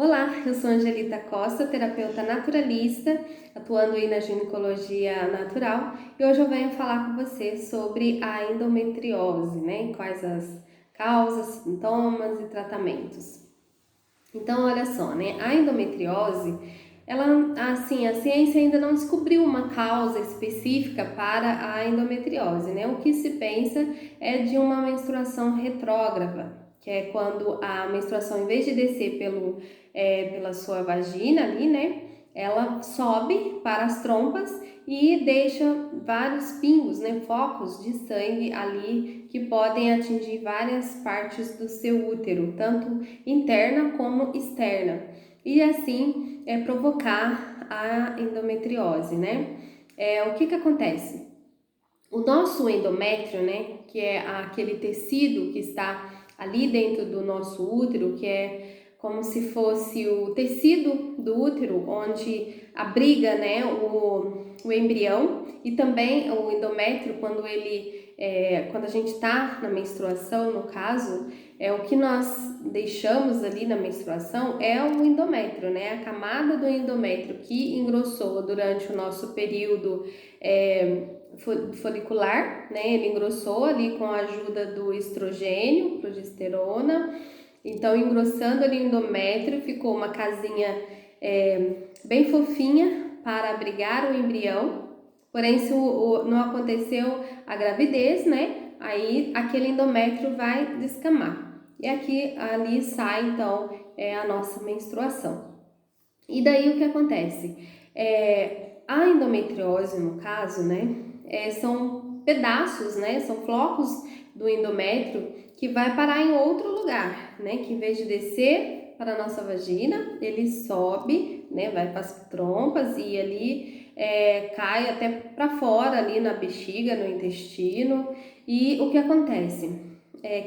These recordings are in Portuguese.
Olá, eu sou Angelita Costa, terapeuta naturalista, atuando aí na ginecologia natural, e hoje eu venho falar com você sobre a endometriose, né? Quais as causas, sintomas e tratamentos. Então, olha só, né? A endometriose, ela, assim, a ciência ainda não descobriu uma causa específica para a endometriose, né? O que se pensa é de uma menstruação retrógrada, que é quando a menstruação, em vez de descer pela sua vagina ali, né? Ela sobe para as trompas e deixa vários pingos, né? Focos de sangue ali que podem atingir várias partes do seu útero, tanto interna como externa, e assim provocar a endometriose, né? O que acontece? O nosso endométrio, né, que é aquele tecido que está ali dentro do nosso útero, que é como se fosse o tecido do útero, onde abriga, né, o embrião, e também o endométrio, quando a gente está na menstruação, no caso, o que nós deixamos ali na menstruação é o endométrio, né, a camada do endométrio que engrossou durante o nosso período folicular, né? Ele engrossou ali com a ajuda do estrogênio, progesterona. Então, engrossando ali o endométrio, ficou uma casinha bem fofinha para abrigar o embrião. Porém, se não aconteceu a gravidez, né? Aí aquele endométrio vai descamar. E ali sai então a nossa menstruação. E daí o que acontece? A endometriose, no caso, né, são pedaços, né, são flocos do endométrio que vai parar em outro lugar, né, que em vez de descer para a nossa vagina, ele sobe, né, vai para as trompas e ali cai até para fora, ali na bexiga, no intestino. E o que acontece?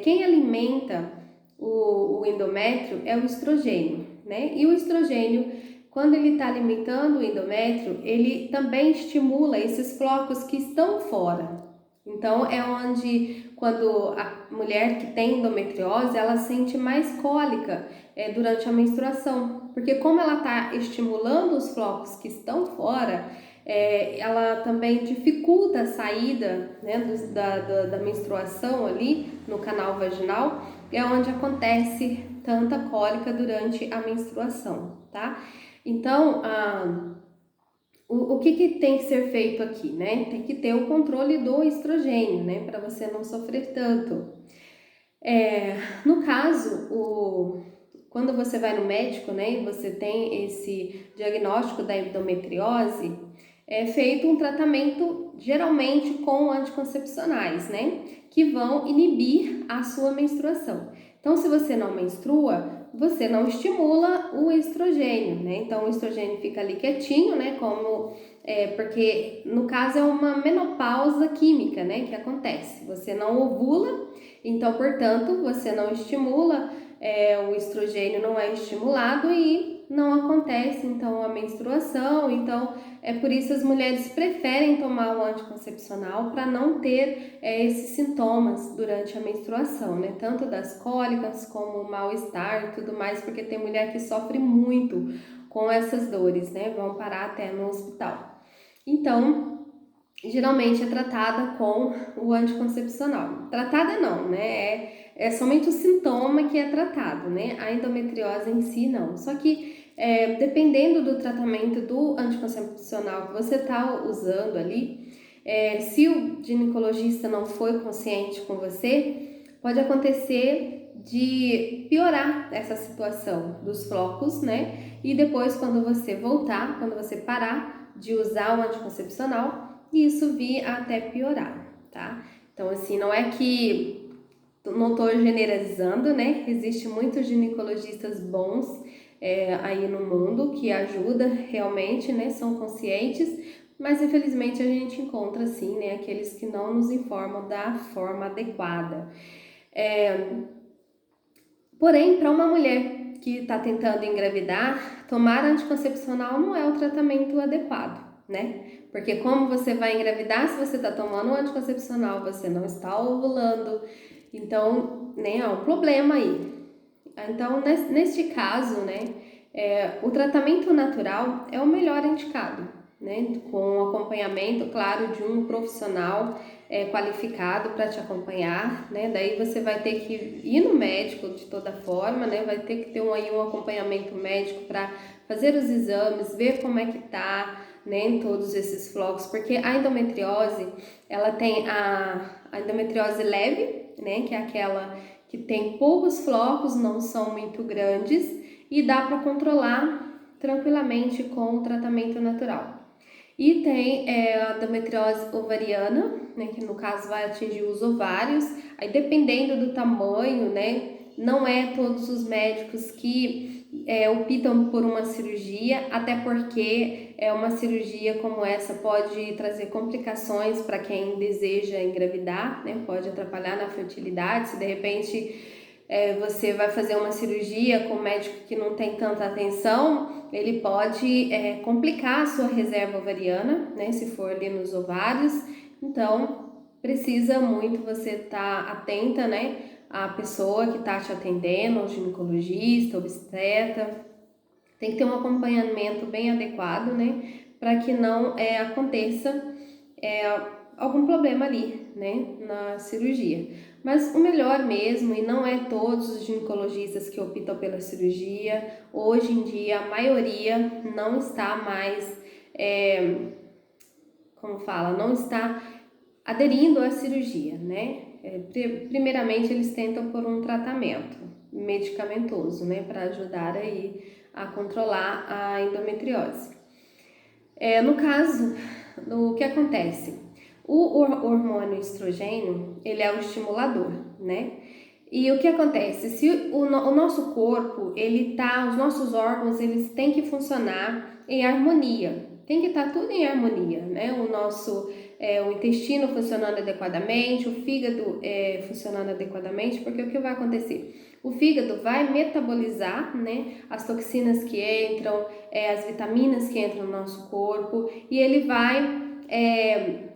Quem alimenta o endométrio é o estrogênio, né, e o estrogênio, quando ele está alimentando o endométrio, ele também estimula esses flocos que estão fora. Então, é onde, quando a mulher que tem endometriose, ela sente mais cólica durante a menstruação. Porque como ela está estimulando os flocos que estão fora, ela também dificulta a saída, né, da menstruação ali no canal vaginal, é onde acontece tanta cólica durante a menstruação, tá? Então, o que tem que ser feito aqui, né? Tem que ter o controle do estrogênio, né? Para você não sofrer tanto. No caso, quando você vai no médico, né? E você tem esse diagnóstico da endometriose, é feito um tratamento geralmente com anticoncepcionais, né? Que vão inibir a sua menstruação. Então, se você não menstrua, você não estimula o estrogênio, né? Então, o estrogênio fica ali quietinho, né? Porque no caso é uma menopausa química, né? Que acontece. Você não ovula, então, portanto, você não estimula, o estrogênio não é estimulado e não acontece então a menstruação. Então, é por isso as mulheres preferem tomar o anticoncepcional para não ter esses sintomas durante a menstruação, né? Tanto das cólicas como o mal-estar e tudo mais, porque tem mulher que sofre muito com essas dores, né? Vão parar até no hospital. Então, geralmente é tratada com o anticoncepcional. Tratada não, né? É somente o sintoma que é tratado, né? A endometriose em si não. Só que dependendo do tratamento do anticoncepcional que você está usando ali, se o ginecologista não foi consciente com você, pode acontecer de piorar essa situação dos flocos, né? E depois, quando você voltar, quando você parar de usar o anticoncepcional, isso vir até piorar, tá? Então, assim, não é que não estou generalizando, né? Existem muitos ginecologistas bons aí no mundo que ajudam realmente, né? São conscientes, mas infelizmente a gente encontra, assim, né? Aqueles que não nos informam da forma adequada. Porém, para uma mulher que está tentando engravidar, tomar anticoncepcional não é o tratamento adequado, né? Porque como você vai engravidar se você está tomando um anticoncepcional, você não está ovulando, então, né, há um problema aí. Então, neste caso, né, O tratamento natural é o melhor indicado, né? Com acompanhamento, claro, de um profissional qualificado para te acompanhar, né? Daí você vai ter que ir no médico de toda forma, né? Vai ter que ter um acompanhamento médico para fazer os exames, ver como é que tá, né? Em todos esses flocos, porque a endometriose, ela tem a endometriose leve, né? Que é aquela que tem poucos flocos, não são muito grandes, e dá para controlar tranquilamente com o tratamento natural. E tem a endometriose ovariana, né, que no caso vai atingir os ovários, aí dependendo do tamanho, né, não é todos os médicos que optam por uma cirurgia, até porque uma cirurgia como essa pode trazer complicações para quem deseja engravidar, né, pode atrapalhar na fertilidade, se de repente você vai fazer uma cirurgia com um médico que não tem tanta atenção, ele pode complicar a sua reserva ovariana, né, se for ali nos ovários. Então, precisa muito você estar atenta, né, à pessoa que está te atendendo, ao ginecologista, obstetra. Tem que ter um acompanhamento bem adequado, né, para que não aconteça algum problema ali, né, na cirurgia. Mas o melhor mesmo, e não é todos os ginecologistas que optam pela cirurgia, hoje em dia a maioria não está mais, não está aderindo à cirurgia, né? Primeiramente eles tentam por um tratamento medicamentoso, né, para ajudar aí a controlar a endometriose. No caso, o que acontece? O hormônio estrogênio, ele é o estimulador, né? E o que acontece? Se o nosso corpo, os nossos órgãos, eles têm que funcionar em harmonia. Tem que estar tudo em harmonia, né? O intestino funcionando adequadamente, o fígado funcionando adequadamente, porque o que vai acontecer? O fígado vai metabolizar, né, as toxinas que entram, as vitaminas que entram no nosso corpo, e ele vai,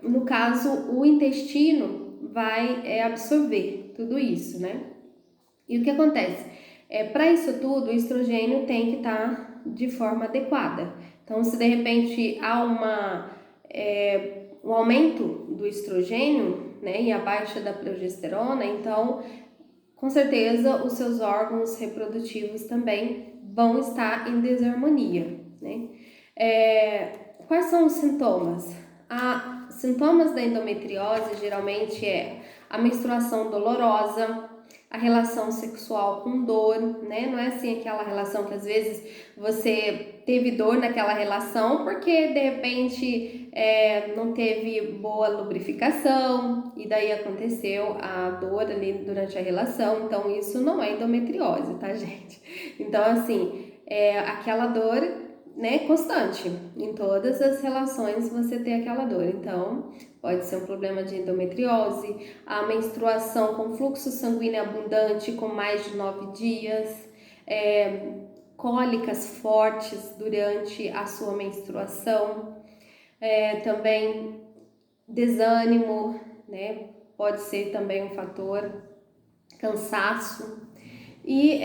no caso, o intestino vai absorver tudo isso, né? E o que acontece? Para isso tudo, o estrogênio tem que estar de forma adequada. Então, se de repente há um aumento do estrogênio, né, e a baixa da progesterona, então com certeza os seus órgãos reprodutivos também vão estar em desarmonia, né? Quais são os sintomas? Sintomas da endometriose geralmente é a menstruação dolorosa, a relação sexual com dor, né? Não é assim aquela relação que às vezes você teve dor naquela relação porque de repente não teve boa lubrificação e daí aconteceu a dor ali durante a relação. Então isso não é endometriose, tá, gente? Então assim, aquela dor, né, constante. Em todas as relações você tem aquela dor. Então, pode ser um problema de endometriose, a menstruação com fluxo sanguíneo abundante com mais de 9 dias, cólicas fortes durante a sua menstruação, também desânimo, né, pode ser também um fator, cansaço. E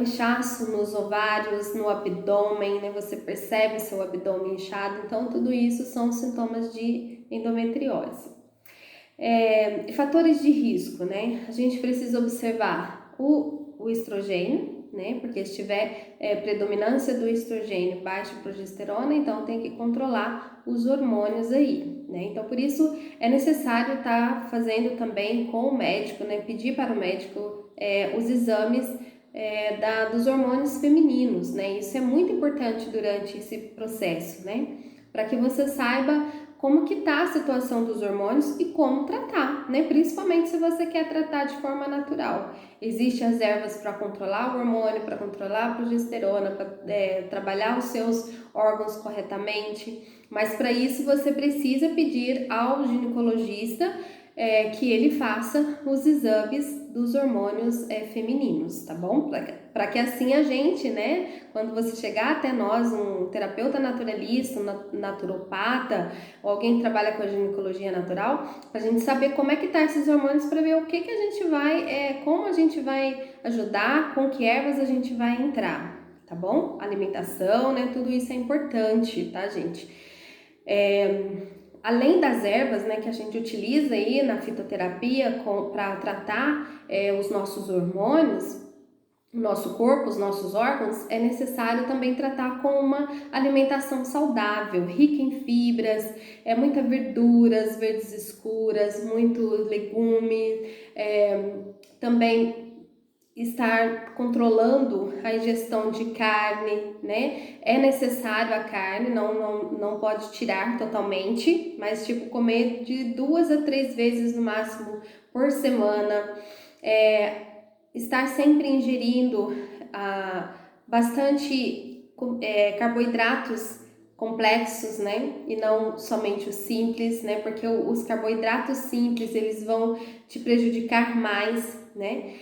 inchaço nos ovários, no abdômen, né? Você percebe seu abdômen inchado, então tudo isso são sintomas de endometriose. Fatores de risco, né? A gente precisa observar o estrogênio, né? Porque se tiver predominância do estrogênio, baixa progesterona, então tem que controlar os hormônios aí, né? Então por isso é necessário estar fazendo também com o médico, né? Pedir para o médico os exames dos hormônios femininos, né? Isso é muito importante durante esse processo, né? Para que você saiba como que tá a situação dos hormônios e como tratar, né? Principalmente se você quer tratar de forma natural. Existem as ervas para controlar o hormônio, para controlar a progesterona, para trabalhar os seus órgãos corretamente, mas para isso você precisa pedir ao ginecologista que ele faça os exames dos hormônios femininos, tá bom? Para que assim a gente, né, quando você chegar até nós, um terapeuta naturalista, um naturopata, ou alguém que trabalha com a ginecologia natural, para a gente saber como é que tá esses hormônios, para ver o que a gente vai, como a gente vai ajudar, com que ervas a gente vai entrar. tá bom? Alimentação, né? Tudo isso é importante, tá, gente? Além das ervas, né, que a gente utiliza aí na fitoterapia para tratar os nossos hormônios, o nosso corpo, os nossos órgãos, é necessário também tratar com uma alimentação saudável, rica em fibras, muita verduras, verdes escuras, muito legume, também estar controlando a ingestão de carne, né? É necessário a carne, não pode tirar totalmente, mas tipo comer de 2 a 3 vezes no máximo por semana. Estar sempre ingerindo bastante carboidratos complexos, né? E não somente os simples, né? Porque os carboidratos simples, eles vão te prejudicar mais, né?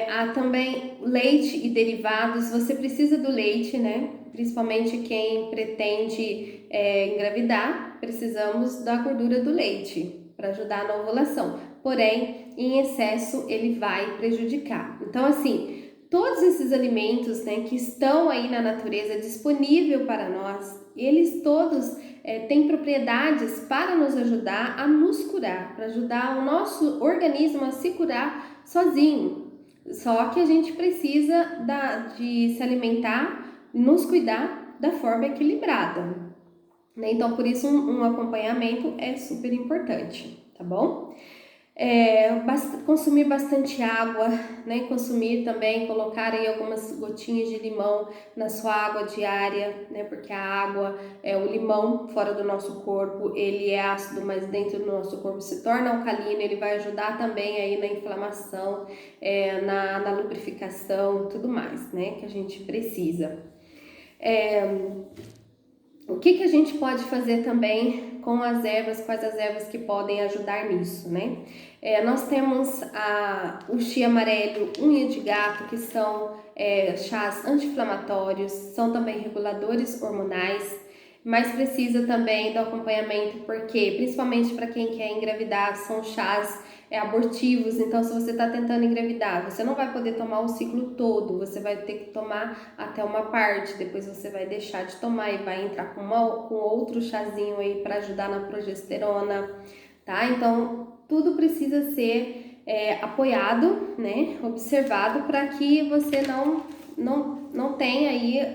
Há também leite e derivados, você precisa do leite, né? Principalmente quem pretende engravidar, precisamos da gordura do leite para ajudar na ovulação. Porém, em excesso ele vai prejudicar. Então, assim, todos esses alimentos, né, que estão aí na natureza disponível para nós, eles todos têm propriedades para nos ajudar a nos curar, para ajudar o nosso organismo a se curar sozinho. Só que a gente precisa de se alimentar, nos cuidar da forma equilibrada, né? Então, por isso, um acompanhamento é super importante, tá bom? Consumir bastante água, né? Consumir também, colocar aí algumas gotinhas de limão na sua água diária, né? Porque a água, o limão fora do nosso corpo, ele é ácido, mas dentro do nosso corpo se torna alcalino, ele vai ajudar também aí na inflamação, na lubrificação, tudo mais, né? Que a gente precisa. O que a gente pode fazer também com as ervas, quais as ervas que podem ajudar nisso, né? Nós temos o chia amarelo, unha de gato, que são chás anti-inflamatórios, são também reguladores hormonais, mas precisa também do acompanhamento, porque principalmente para quem quer engravidar, são chás abortivos. Então, se você está tentando engravidar, você não vai poder tomar o ciclo todo, você vai ter que tomar até uma parte, depois você vai deixar de tomar e vai entrar com outro chazinho aí para ajudar na progesterona, tá? Então, tudo precisa ser apoiado, né? Observado para que você não tenha aí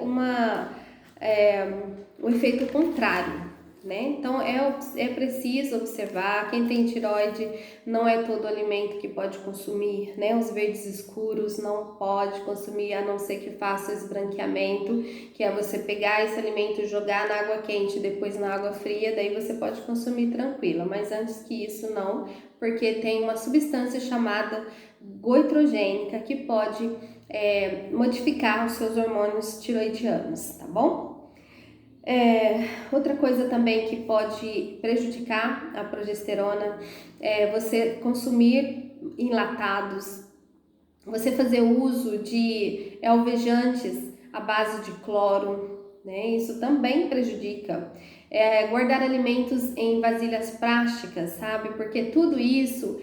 um efeito contrário, né? Então é preciso observar. Quem tem tireoide, não é todo alimento que pode consumir, né? Os verdes escuros não pode consumir, a não ser que faça o esbranqueamento, que é você pegar esse alimento, jogar na água quente, depois na água fria, daí você pode consumir tranquila, mas antes que isso não, porque tem uma substância chamada goitrogênica que pode modificar os seus hormônios tiroidianos, tá bom? Outra coisa também que pode prejudicar a progesterona é você consumir enlatados, você fazer uso de alvejantes à base de cloro, né? Isso também prejudica. Guardar alimentos em vasilhas plásticas, sabe? Porque tudo isso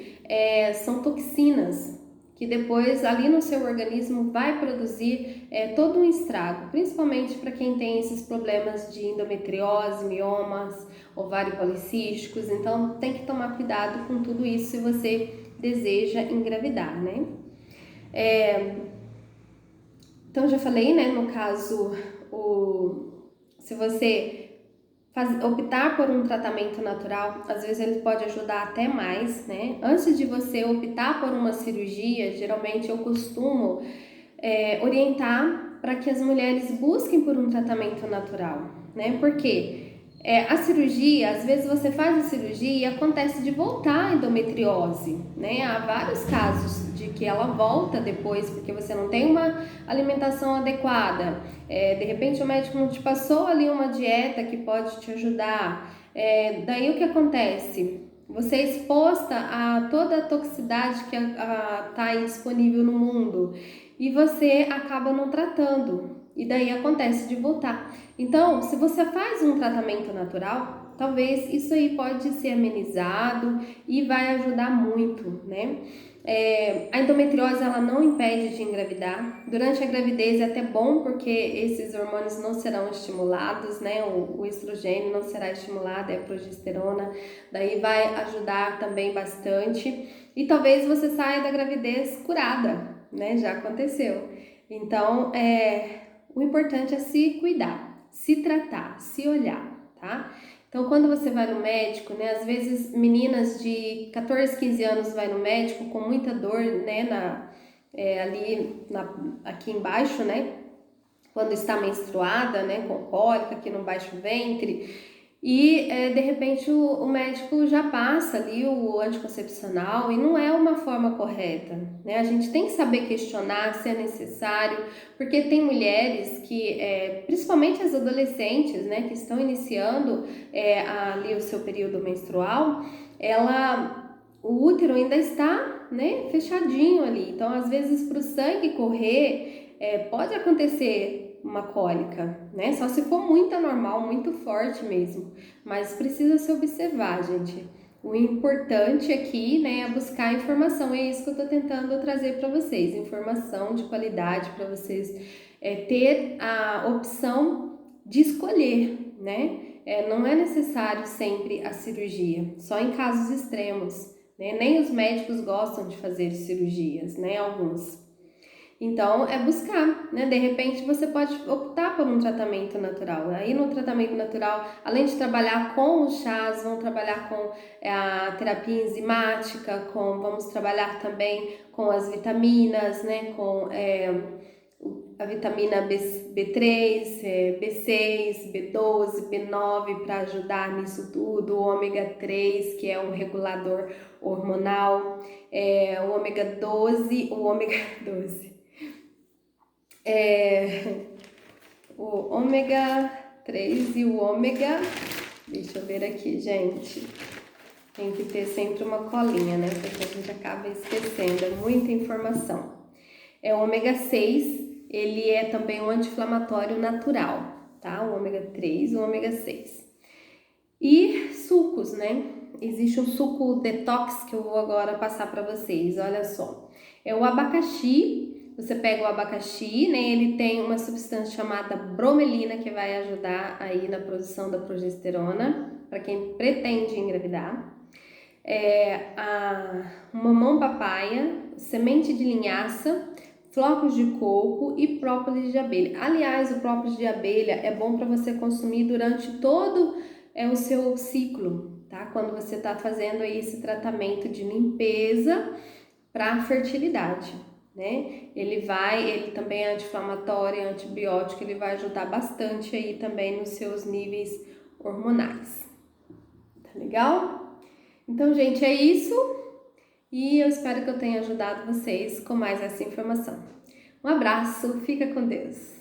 são toxinas que depois ali no seu organismo vai produzir todo um estrago, principalmente para quem tem esses problemas de endometriose, miomas, ovário policísticos. Então tem que tomar cuidado com tudo isso se você deseja engravidar, né? Então já falei, né, no caso, se você optar por um tratamento natural, às vezes ele pode ajudar até mais, né? Antes de você optar por uma cirurgia, geralmente eu costumo orientar para que as mulheres busquem por um tratamento natural, né? Porque a cirurgia, às vezes você faz a cirurgia e acontece de voltar a endometriose, né? Há vários casos de que ela volta depois porque você não tem uma alimentação adequada. De repente o médico não te passou ali uma dieta que pode te ajudar. Daí o que acontece? Você é exposta a toda a toxicidade que está aí disponível no mundo e você acaba não tratando. E daí acontece de voltar. Então, se você faz um tratamento natural, talvez isso aí pode ser amenizado e vai ajudar muito, né? A endometriose ela não impede de engravidar. Durante a gravidez é até bom porque esses hormônios não serão estimulados, né? O estrogênio não será estimulado, é a progesterona. Daí vai ajudar também bastante. E talvez você saia da gravidez curada, né? Já aconteceu. Então, o importante é se cuidar, se tratar, se olhar, tá? Então, quando você vai no médico, né, às vezes meninas de 14, 15 anos vai no médico com muita dor, né, aqui embaixo, né, quando está menstruada, né, com cólica aqui no baixo ventre, e de repente o médico já passa ali o anticoncepcional e não é uma forma correta, né? A gente tem que saber questionar se é necessário, porque tem mulheres que, principalmente as adolescentes, né, que estão iniciando ali o seu período menstrual, o útero ainda está, né, fechadinho ali, então às vezes para o sangue correr pode acontecer uma cólica, né? Só se for muito anormal, muito forte mesmo. Mas precisa se observar, gente. O importante aqui, né, é buscar informação. É isso que eu tô tentando trazer para vocês. Informação de qualidade para vocês ter a opção de escolher, né? Não é necessário sempre a cirurgia, só em casos extremos, né? Nem os médicos gostam de fazer cirurgias, né? Alguns. Então, é buscar, né? De repente, você pode optar por um tratamento natural. Aí, no tratamento natural, além de trabalhar com os chás, vamos trabalhar com a terapia enzimática, vamos trabalhar também com as vitaminas, né? Com a vitamina B3, B6, B12, B9 para ajudar nisso tudo, o ômega 3, que é um regulador hormonal, o ômega 12, o ômega 3 e o ômega, deixa eu ver aqui, gente, tem que ter sempre uma colinha, né, porque a gente acaba esquecendo, é muita informação. O ômega 6, ele é também um anti-inflamatório natural, tá, o ômega 3 e o ômega 6. E sucos, né, existe um suco detox que eu vou agora passar para vocês, olha só, é o abacaxi. Você pega o abacaxi, né? Ele tem uma substância chamada bromelina que vai ajudar aí na produção da progesterona para quem pretende engravidar. Mamão papaya, semente de linhaça, flocos de coco e própolis de abelha. Aliás, o própolis de abelha é bom para você consumir durante todo o seu ciclo, tá? Quando você está fazendo aí esse tratamento de limpeza para a fertilidade, né? Ele também é anti-inflamatório, é antibiótico, ele vai ajudar bastante aí também nos seus níveis hormonais. Tá legal? Então, gente, é isso. E eu espero que eu tenha ajudado vocês com mais essa informação. Um abraço, fica com Deus.